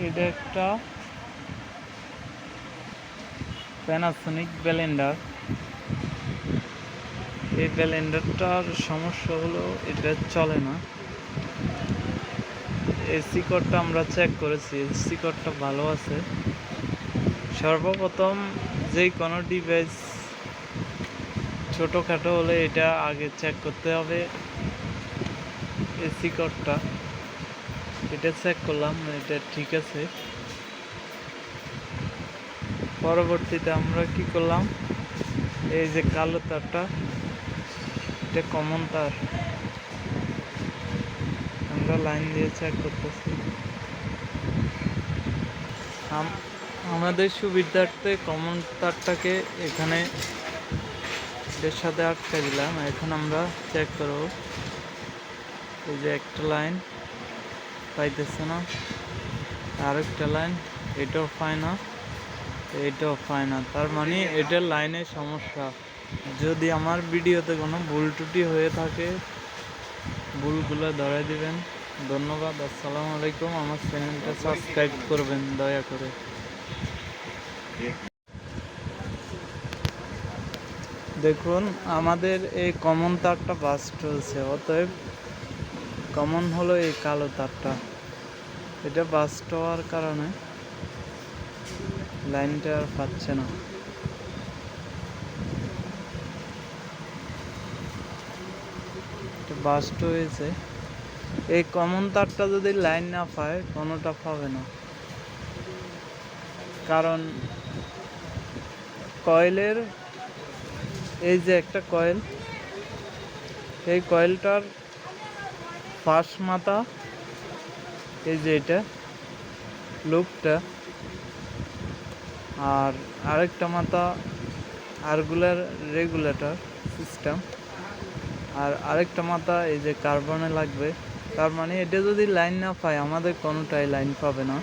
এটা একটা Panasonic Blender. এই ব্লেন্ডারটার সমস্যা হলো এটা চলে না। এসি কোডটা আমরা চেক করেছি, এসি কোডটা ভালো আছে। সর্বপ্রথম যেই কোনো ডিভাইস ছোটোখাটো হলে এটা আগে চেক করতে হবে এসি কোডটা। এটা চেক করলাম, এটা ঠিক আছে। পরবর্তীতে আমরা কি করলাম, এই যে কালো তারটা, এটা কমন তার, আমরা লাইন দিয়ে চেক করতেছি। আমাদের সুবিধার্থে কমন তারটাকে এখানে এর সাথে আটকে দিলাম। এখন আমরা চেক করব। এই যে একটা লাইন পাইতেছে না, আরেকটা লাইন, এটাও পায় না, এটাও পায় না। তার মানে এটার লাইনের সমস্যা। যদি আমার ভিডিওতে কোনো ভুল ত্রুটি হয়ে থাকে, ভুলগুলো ধরাই দিবেন। ধন্যবাদ। আসসালামু আলাইকুম। আমার চ্যানেলটা সাবস্ক্রাইব করবেন দয়া করে। দেখুন, আমাদের এই কমন তারটা বাস্ট চলছে, অতএব কমন হলো এই কালো তারটা। এটা বাস্ট হওয়ার কারণে লাইনটা আর পাচ্ছে না। এটা বাস্ট হয়েছে। এই কমন তারটা যদি লাইন না পায়, কোনোটা পাবে না। কারণ কয়েলের এই যে একটা কয়েল, এই কয়েলটার ফার্স্ট মাথা, এই যে এটা লুপটা, আর আরেকটা মাথা রেগুলেটর সিস্টেম, আর আরেকটা মাথা এই যে কার্বনে লাগবে। তার মানে এটা যদি লাইন না পায়, আমাদের কোনোটাই লাইন পাবে না।